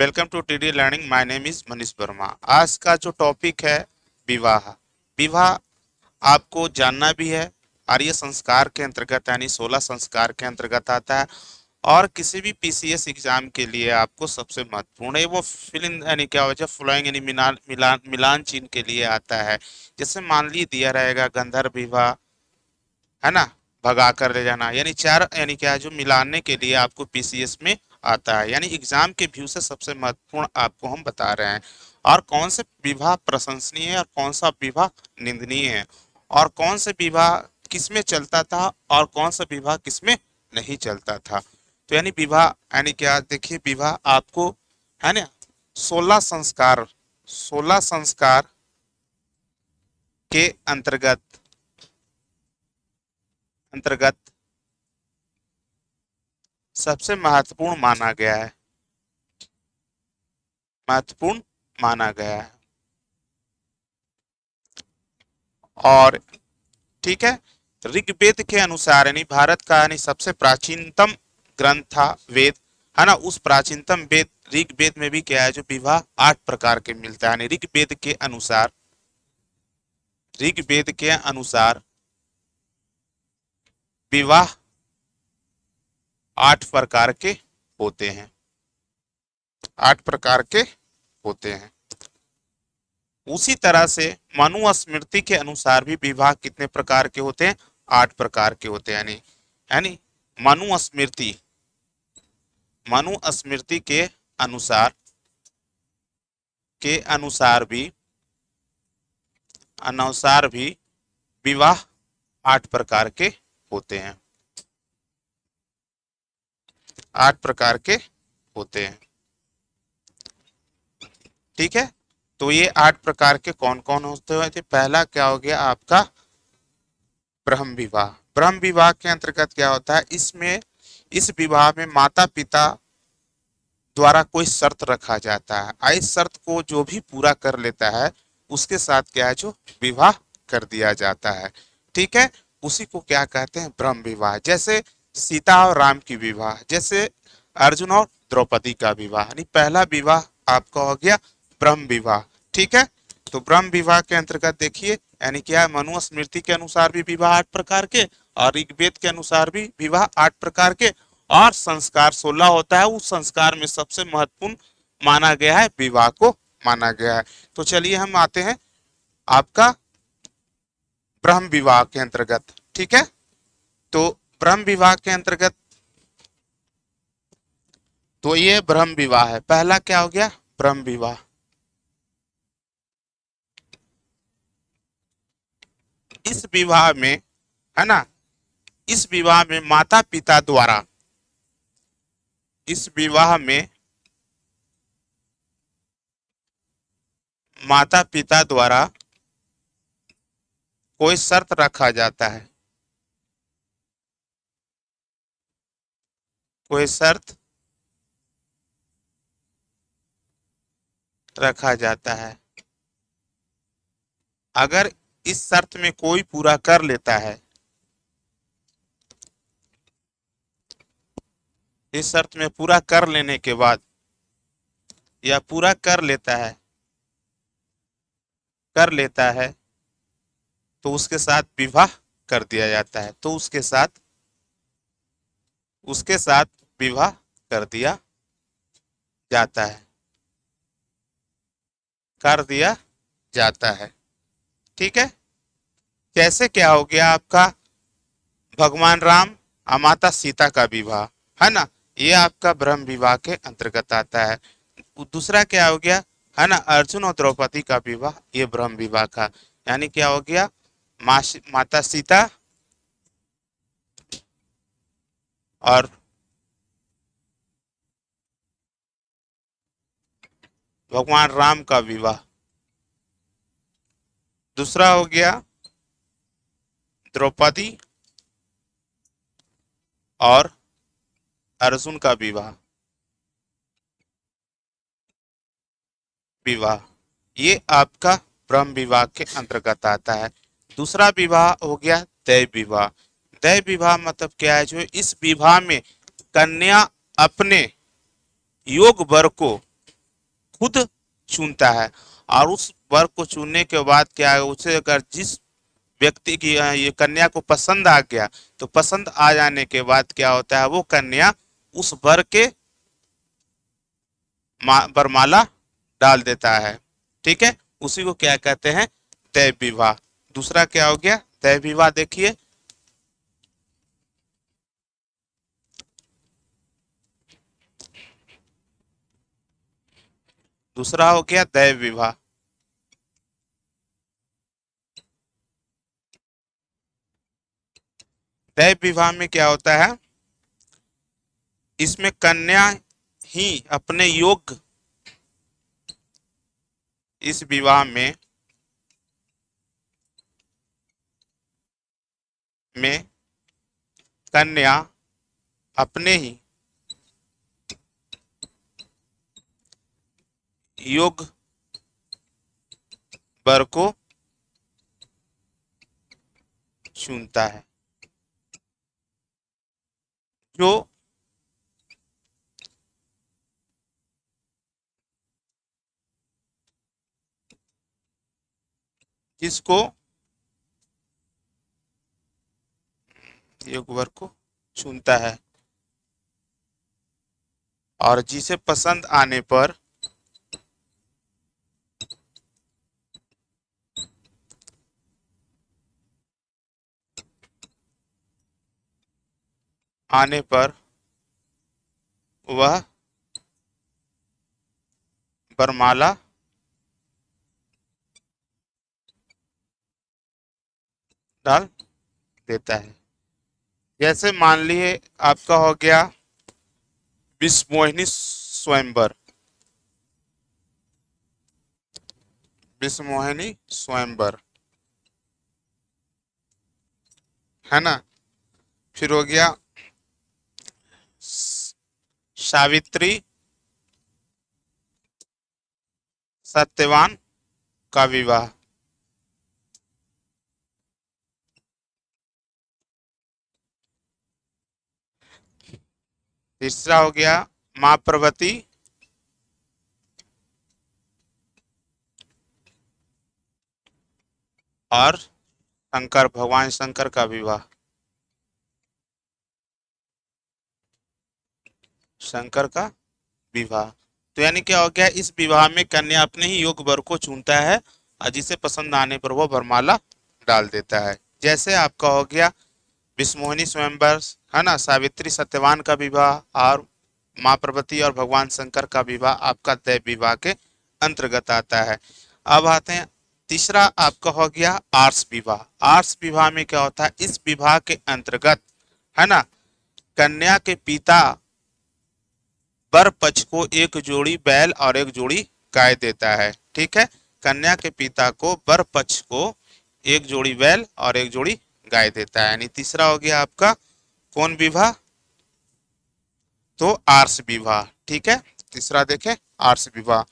Welcome to TD learning. My name is Manish Verma. आज का जो टॉपिक है विवाह। विवाह आपको जानना भी है। आर्य संस्कार के अंतर्गत यानी 16 संस्कार के अंतर्गत आता है और किसी भी पीसीएस एग्जाम के लिए आपको सबसे महत्वपूर्ण है। वो फिल इन यानी क्या हो जाए फ्लोइंग यानी मिलान चिन्ह के लिए आता है। जैसे मान ली दिया रहेगा गंधर्व विवाह, है ना, भगा कर ले जाना, यानी चार यानी क्या है जो मिलाने के लिए आपको पीसीएस में आता है। यानी एग्जाम के व्यू से सबसे महत्वपूर्ण आपको हम बता रहे हैं। और कौन से विवाह प्रशंसनीय है और कौन सा विवाह निंदनीय है, और कौन से विवाह किसमें चलता था और कौन सा विवाह किसमें नहीं चलता था। तो यानी विवाह यानी क्या, देखिए विवाह आपको, है ना, 16 संस्कार के अंतर्गत अंतर्गत सबसे महत्वपूर्ण माना गया है। और ठीक है, ऋग्वेद के अनुसार यानी भारत का यानी सबसे प्राचीनतम ग्रंथ था वेद, है ना। उस प्राचीनतम वेद ऋग्वेद में भी क्या है जो विवाह 8 प्रकार के मिलता है। यानी ऋग्वेद के अनुसार विवाह 8 प्रकार के होते हैं। 8 प्रकार के होते हैं। उसी तरह से मनुस्मृति के अनुसार भी विवाह कितने प्रकार के होते हैं? 8 प्रकार के होते हैं। यानी यानी मनुस्मृति मनुस्मृति के अनुसार भी विवाह 8 प्रकार के होते हैं। 8 प्रकार के होते हैं। ठीक है, तो ये 8 प्रकार के कौन कौन होते हुए थे? पहला क्या हो गया आपका ब्रह्म विवाह। ब्रह्म विवाह के अंतर्गत क्या होता है, इस विवाह में माता पिता द्वारा कोई शर्त रखा जाता है। इस शर्त को जो भी पूरा कर लेता है उसके साथ क्या है जो विवाह कर दिया जाता है। ठीक है, उसी को क्या कहते हैं? ब्रह्म विवाह। जैसे सीता और राम की विवाह, जैसे अर्जुन और द्रौपदी का विवाह, यानी पहला विवाह आपका हो गया ब्रह्म विवाह। ठीक है, तो ब्रह्म विवाह के अंतर्गत देखिए यानी क्या, मनुस्मृति के अनुसार भी विवाह 8 प्रकार के और ऋग्वेद के अनुसार भी विवाह 8 प्रकार के, और संस्कार 16 होता है। उस संस्कार में सबसे महत्वपूर्ण माना गया है विवाह को माना गया है। तो चलिए हम आते हैं आपका ब्रह्म विवाह के अंतर्गत। ठीक है, तो ब्रह्म विवाह के अंतर्गत तो ये ब्रह्म विवाह है। पहला क्या हो गया? ब्रह्म विवाह। इस विवाह में, है ना, इस विवाह में माता पिता द्वारा इस विवाह में माता पिता द्वारा कोई शर्त रखा जाता है। कोई शर्त रखा जाता है। अगर इस शर्त में कोई पूरा कर लेता है, इस शर्त में पूरा कर लेने के बाद या पूरा कर लेता है तो उसके साथ विवाह कर दिया जाता है। तो उसके साथ विवाह कर दिया जाता है कर दिया जाता है। ठीक है, कैसे क्या हो गया आपका भगवान राम और माता सीता का विवाह, है ना, ये आपका ब्रह्म विवाह के अंतर्गत आता है। दूसरा क्या हो गया, है ना, अर्जुन और द्रौपदी का विवाह, ये ब्रह्म विवाह का। यानी क्या हो गया, माता सीता और भगवान राम का विवाह। दूसरा हो गया द्रौपदी और अर्जुन का विवाह ये आपका ब्रह्म विवाह के अंतर्गत आता है। दूसरा विवाह हो गया दैव विवाह। दैव विवाह मतलब क्या है, जो इस विवाह में कन्या अपने योग वर को खुद चुनता है। और उस वर को चुनने के बाद क्या है, उसे अगर जिस व्यक्ति की ये कन्या को पसंद आ गया, तो पसंद आ जाने के बाद क्या होता है, वो कन्या उस वर के वरमाला डाल देता है। ठीक है, उसी को क्या कहते हैं, दैव विवाह। दूसरा क्या हो गया, दैव विवाह। देखिए दूसरा हो गया दैव विवाह। दैव विवाह में क्या होता है, इसमें कन्या ही अपने योग्य, इस विवाह में कन्या अपने ही योग्य वर को चुनता है, जो जिसको योग्य वर को चुनता है, और जिसे पसंद आने पर वह वरमाला डाल देता है। जैसे मान लिए आपका हो गया विश्वमोहिनी स्वयंवर, विश्वमोहिनी स्वयंवर है ना। फिर हो गया सावित्री सत्यवान का विवाह। तीसरा हो गया माँ पार्वती और शंकर, भगवान शंकर का विवाह। शंकर का विवाह। तो यानी क्या हो गया, इस विवाह में कन्या अपने ही योग्य वर को चुनता है, और जिसे पसंद आने पर वो वरमाला डाल देता है। जैसे आपका हो गया विश्वमोहिनी स्वयंवर, है ना, सावित्री सत्यवान का विवाह, और माँ पार्वती और भगवान शंकर का विवाह आपका दैव विवाह के अंतर्गत आता है। अब आते हैं तीसरा आपका हो गया आर्ष विवाह। आर्ष विवाह में क्या होता है, इस विवाह के अंतर्गत, है ना, कन्या के पिता वर पक्ष को एक जोड़ी बैल और एक जोड़ी गाय देता है। ठीक है, कन्या के पिता को वर पक्ष को एक जोड़ी बैल और एक जोड़ी गाय देता है। यानी तीसरा हो गया आपका कौन विवाह, तो आर्ष विवाह। ठीक है, तीसरा देखें आर्ष विवाह।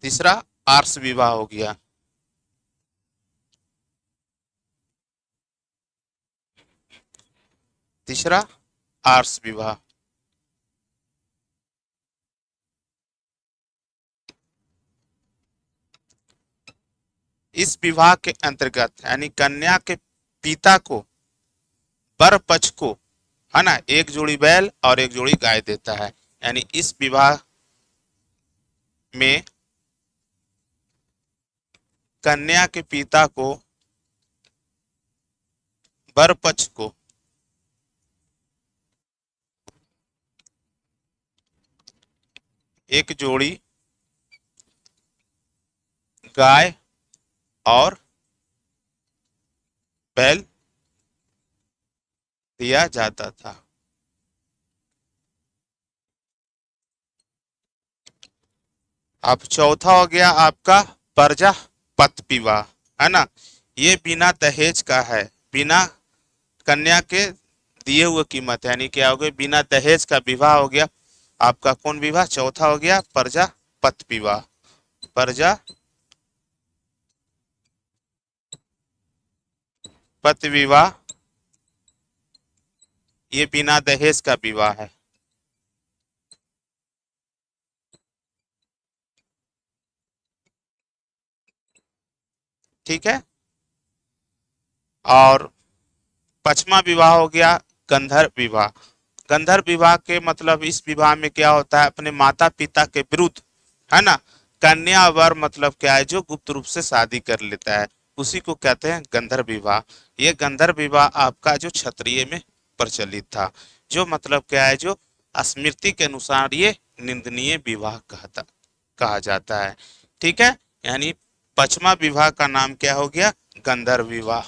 तीसरा आर्ष विवाह हो गया। तीसरा आर्ष विवाह। इस विवाह के अंतर्गत यानी कन्या के पिता को वर पक्ष को, है ना, एक जोड़ी बैल और एक जोड़ी गाय देता है। यानी इस विवाह में कन्या के पिता को वर पक्ष को एक जोड़ी गाय और बैल दिया जाता था। अब चौथा हो गया आपका प्रजापत विवाह, है ना। ये बिना दहेज का है, बिना कन्या के दिए हुए कीमत, यानी क्या हो गया, बिना दहेज का विवाह हो गया आपका कौन विवाह, चौथा हो गया प्रजापत विवाह। प्रजापत विवाह ये बिना दहेज का विवाह है। ठीक है। और पांचवा विवाह हो गया गंधर्व विवाह। गंधर्व विवाह के मतलब इस विवाह में क्या होता है, अपने माता पिता के विरुद्ध, है ना, कन्या वर मतलब क्या है, जो गुप्त रूप से शादी कर लेता है, उसी को कहते हैं गंधर्व विवाह। ये गंधर्व विवाह आपका जो क्षत्रिय में प्रचलित था, जो मतलब क्या है, जो स्मृति के अनुसार ये निंदनीय विवाह कहा जाता है। ठीक है। यानी पांचवा विवाह का नाम क्या हो गया, गंधर्व विवाह।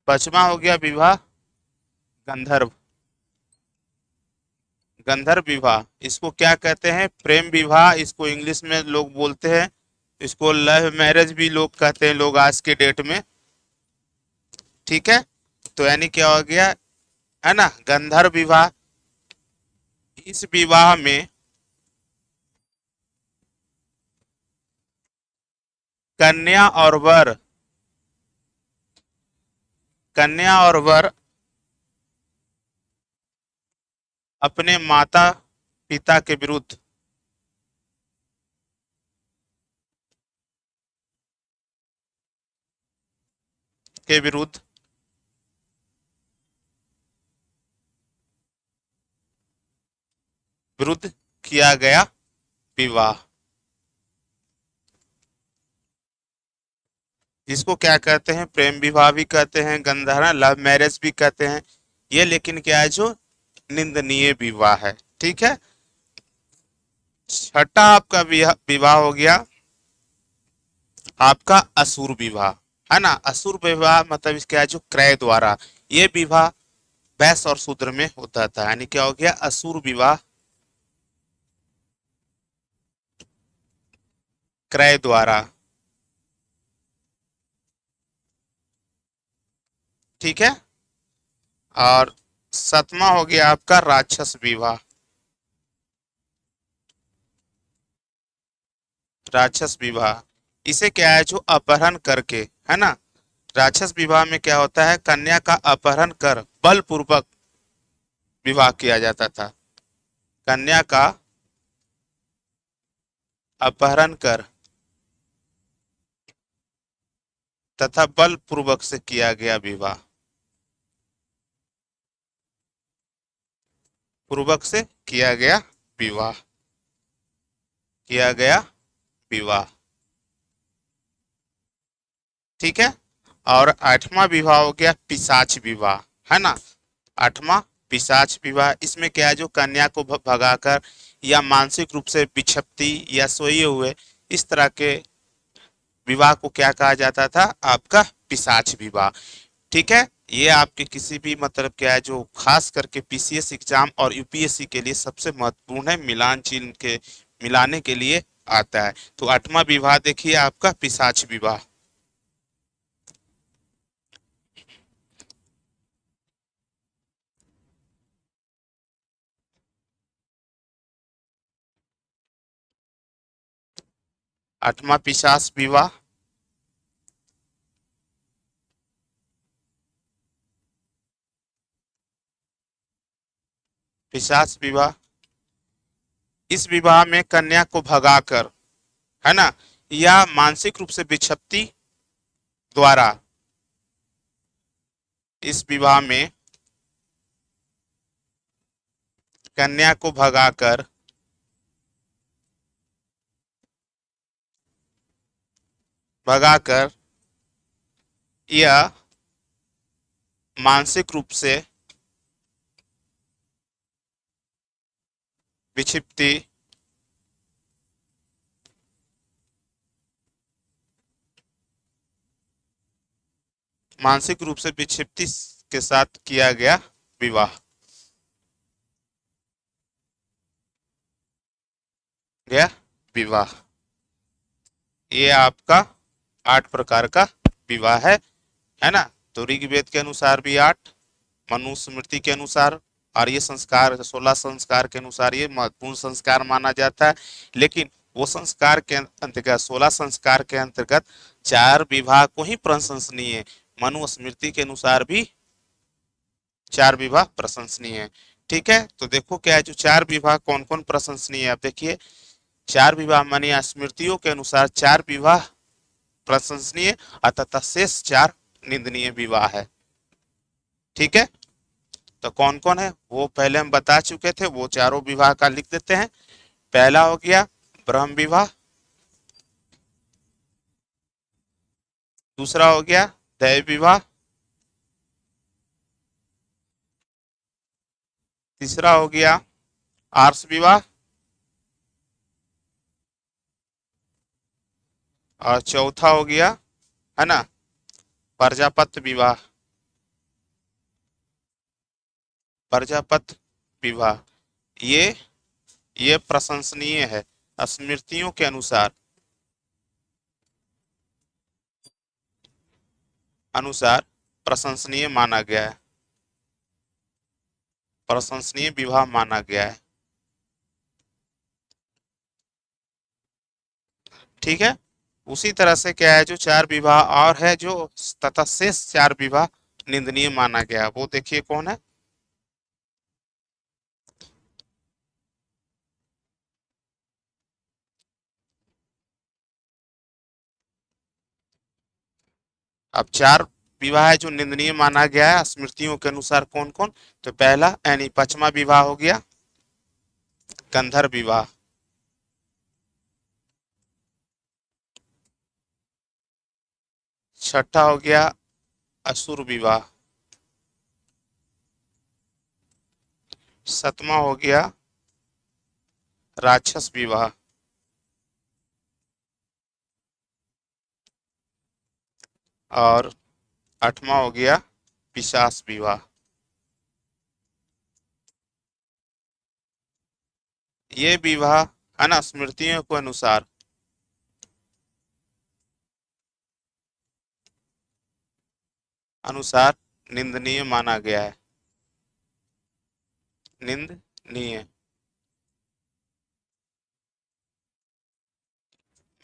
पांचवा हो गया विवाह गंधर्व। गंधर्व विवाह इसको क्या कहते हैं, प्रेम विवाह इसको इंग्लिश में लोग बोलते हैं। इसको लव मैरिज भी लोग कहते हैं, लोग आज के डेट में। ठीक है। तो यानी क्या हो गया, है ना, गंधर्व विवाह। इस विवाह में कन्या और वर, कन्या और वर अपने माता पिता के विरुद्ध, के विरुद्ध विरुद्ध किया गया विवाह, जिसको क्या कहते हैं, प्रेम विवाह भी कहते हैं, गंधर्व लव मैरिज भी कहते हैं। ये लेकिन क्या है, जो निंदनीय विवाह है। ठीक है। छठा आपका विवाह हो गया आपका असुर विवाह, है ना। असुर विवाह मतलब इसका है जो क्रय द्वारा, ये विवाह वैश्य और शूद्र में होता था। यानी क्या हो गया, असुर विवाह क्रय द्वारा। ठीक है। और सातवां हो गया आपका राक्षस विवाह। राक्षस विवाह इसे क्या है, जो अपहरण करके, है ना, राक्षस विवाह में क्या होता है, कन्या का अपहरण कर बलपूर्वक विवाह किया जाता था। कन्या का अपहरण कर तथा बलपूर्वक से किया गया विवाह, पूर्वक से किया गया विवाह, किया गया विवाह। ठीक है। और आठवां विवाह हो गया पिशाच विवाह, है ना। आठवां पिशाच विवाह, इसमें क्या है, जो कन्या को भगाकर या मानसिक रूप से विक्षिप्ति या सोए हुए, इस तरह के विवाह को क्या कहा जाता था, आपका पिशाच विवाह। ठीक है। ये आपके किसी भी मतलब क्या है, जो खास करके पीसीएस एग्जाम और यूपीएससी के लिए सबसे महत्वपूर्ण है, मिलान चिन्ह के मिलाने के लिए आता है। तो आठवां विवाह देखिए आपका पिशाच विवाह। आठवां पिशाच विवाह, पिशाच विवाह, इस विवाह में कन्या को भगाकर, है ना, या मानसिक रूप से विक्षिप्ति द्वारा, इस विवाह में कन्या को भगाकर भगाकर या मानसिक रूप से विक्षिप्ति मानसिक रूप से विक्षिप्ति के साथ किया गया विवाह, गया विवाह। ये आपका 8 प्रकार का विवाह है ना। तो ऋग्वेद के अनुसार भी 8, मनुस्मृति के अनुसार, आर्य संस्कार 16 संस्कार के अनुसार ये महत्वपूर्ण संस्कार माना जाता है। लेकिन वो संस्कार के अंतर्गत 16 संस्कार के अंतर्गत 4 विवाह को ही प्रशंसनीय, मनु स्मृति के अनुसार भी 4 विवाह प्रशंसनीय है। ठीक है, तो देखो क्या है, जो 4 विवाह कौन कौन प्रशंसनीय है, आप देखिए। 4 विवाह मानी स्मृतियों के अनुसार 4 विवाह प्रशंसनीय अतः शेष 4 निंदनीय विवाह है। ठीक है, तो कौन कौन है वो पहले हम बता चुके थे, वो चारों विवाह का लिख देते हैं। पहला हो गया ब्रह्म विवाह, दूसरा हो गया दैव विवाह, तीसरा हो गया आर्ष विवाह, और चौथा हो गया, है ना, प्रजापत्य विवाह। प्रजापत्य विवाह ये ये प्रशंसनीय है, स्मृतियों के अनुसार अनुसार प्रशंसनीय माना गया है, प्रशंसनीय विवाह माना गया है। ठीक है, उसी तरह से क्या है, जो 4 विवाह और है जो तथा शेष 4 विवाह निंदनीय माना गया है, वो देखिए कौन है। अब 4 विवाह है जो निंदनीय माना गया है स्मृतियों के अनुसार, कौन कौन, तो पहला यानी 5वां विवाह हो गया गंधर्व विवाह, छठा हो गया असुर विवाह, 7वां हो गया राक्षस विवाह, और 8वां हो गया पिशाच विवाह। ये विवाह है ना स्मृतियों के अनुसार अनुसार निंदनीय माना गया है, निंदनीय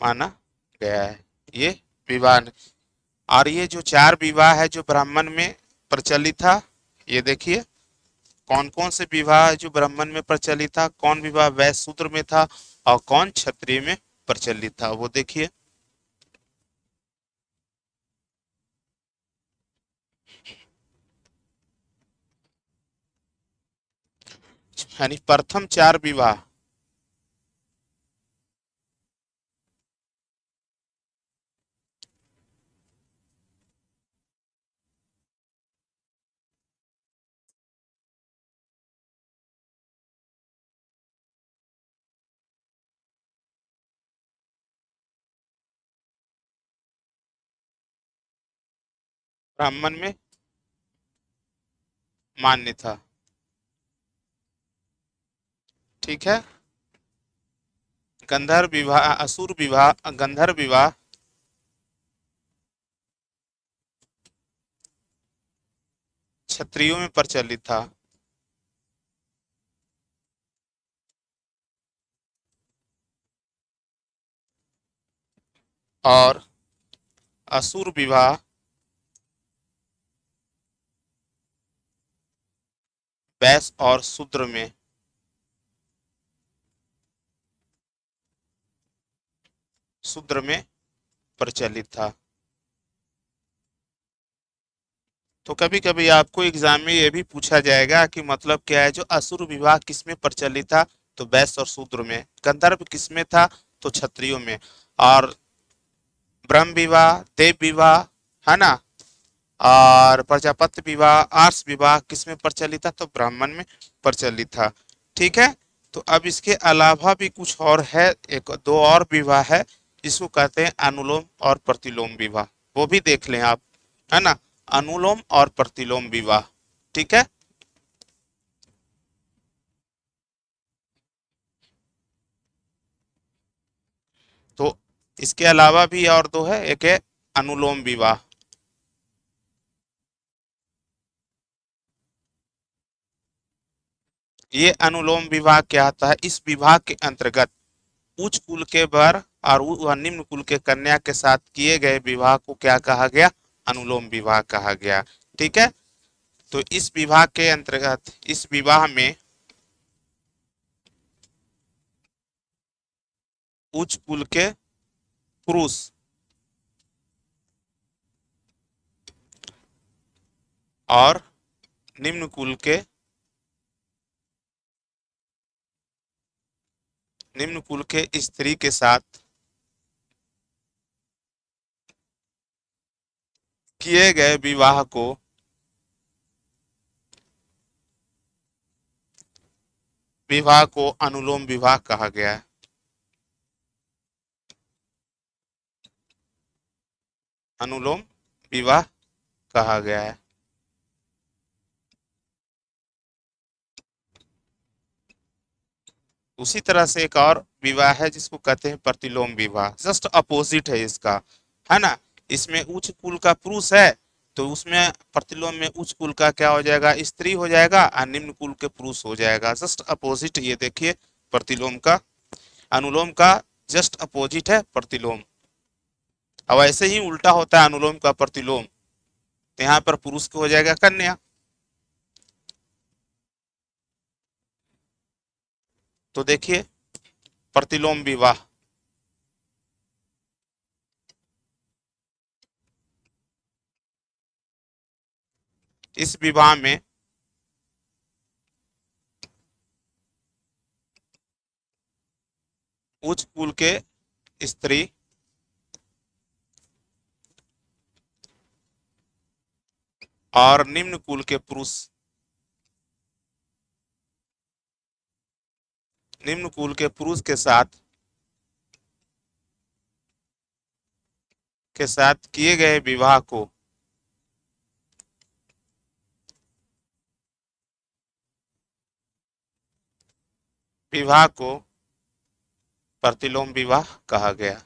माना गया है ये विवाह। और ये जो 4 विवाह है जो ब्राह्मण में प्रचलित था, ये देखिए कौन कौन से विवाह जो ब्राह्मण में प्रचलित था, कौन विवाह वैश्य शूद्र में था और कौन क्षत्रिय में प्रचलित था, वो देखिए। यानी प्रथम 4 विवाह ब्राह्मण में मान्य था। ठीक है, गंधर्व विवाह, असुर विवाह, गंधर्व विवाह क्षत्रियों में प्रचलित था, और असुर विवाह वैश्य और शूद्र में प्रचलित था। तो कभी कभी आपको एग्जाम में ये भी पूछा जाएगा कि मतलब क्या है, जो असुर विवाह किस में प्रचलित था, तो वैश्य और शूद्र में, गंधर्व किस में था, तो क्षत्रियों में, और ब्रह्म विवाह, देव विवाह, है ना, और प्रजापति विवाह, आर्ष विवाह किस में प्रचलित था, तो ब्राह्मण में प्रचलित था। ठीक है, तो अब इसके अलावा भी कुछ और है, एक दो और विवाह है जिसको कहते हैं अनुलोम और प्रतिलोम विवाह, वो भी देख लें आप, है ना, अनुलोम और प्रतिलोम विवाह। ठीक है, तो इसके अलावा भी और दो है, एक है अनुलोम विवाह। ये अनुलोम विवाह क्या आता है, इस विवाह के अंतर्गत उच्च कुल के वर और निम्न कुल के कन्या के साथ किए गए विवाह को क्या कहा गया? अनुलोम विवाह कहा गया। ठीक है, तो इस विवाह के अंतर्गत, इस विवाह में उच्च कुल के पुरुष और निम्न कुल के स्त्री के साथ किए गए विवाह को अनुलोम विवाह कहा गया है। अनुलोम विवाह कहा गया है। उसी तरह से एक और विवाह है जिसको कहते हैं प्रतिलोम विवाह, जस्ट अपोजिट है इसका, है ना। इसमें उच्च कुल का पुरुष है तो उसमें प्रतिलोम में उच्च कुल का क्या हो जाएगा? स्त्री हो जाएगा, और निम्न कुल के पुरुष हो जाएगा। जस्ट अपोजिट, ये देखिए प्रतिलोम का, अनुलोम का जस्ट अपोजिट है प्रतिलोम। अब ऐसे ही उल्टा होता है अनुलोम का प्रतिलोम, तो यहाँ पर पुरुष को हो जाएगा कन्या। तो देखिए प्रतिलोम विवाह, इस विवाह में उच्च कुल के स्त्री और निम्न कुल के पुरुष, निम्न कुल के पुरुष के साथ किए गए विवाह को प्रतिलोम विवाह कहा गया।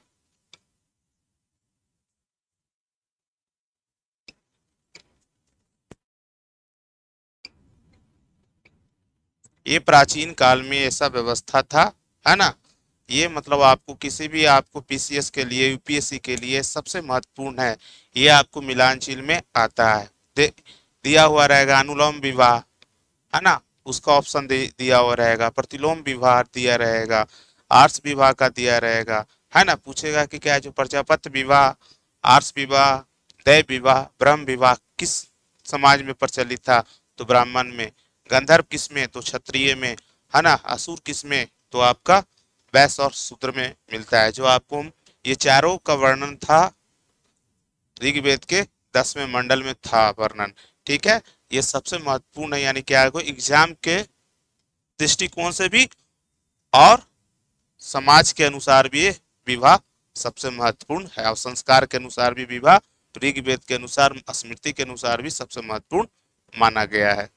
ये प्राचीन काल में ऐसा व्यवस्था था, है ना। ये मतलब आपको किसी भी, आपको पीसीएस के लिए, यूपीएससी के लिए सबसे महत्वपूर्ण है। ये आपको मिलानचिल में आता है, दिया हुआ रहेगा अनुलोम विवाह, है ना, उसका ऑप्शन दिया हुआ रहेगा। प्रतिलोम विवाह दिया रहेगा, आर्ट्स विवाह का दिया रहेगा, है ना। पूछेगा कि क्या जो प्रजापति विवाह, आर्ट्स विवाह, दैव विवाह, ब्रह्म विवाह किस समाज में प्रचलित था? तो ब्राह्मण में। गंधर्व किस में? तो क्षत्रिय में, है ना। असुर किस में? तो आपका वैश्य और शूद्र में मिलता है। जो आपको ये चारों का वर्णन था ऋग्वेद के 10वें मंडल में था वर्णन। ठीक है, ये सबसे महत्वपूर्ण है, यानी क्या है एग्जाम के दृष्टिकोण से भी और समाज के अनुसार भी ये विवाह सबसे महत्वपूर्ण है, और संस्कार के अनुसार भी विवाह ऋग्वेद के अनुसार, स्मृति के अनुसार भी सबसे महत्वपूर्ण माना गया है।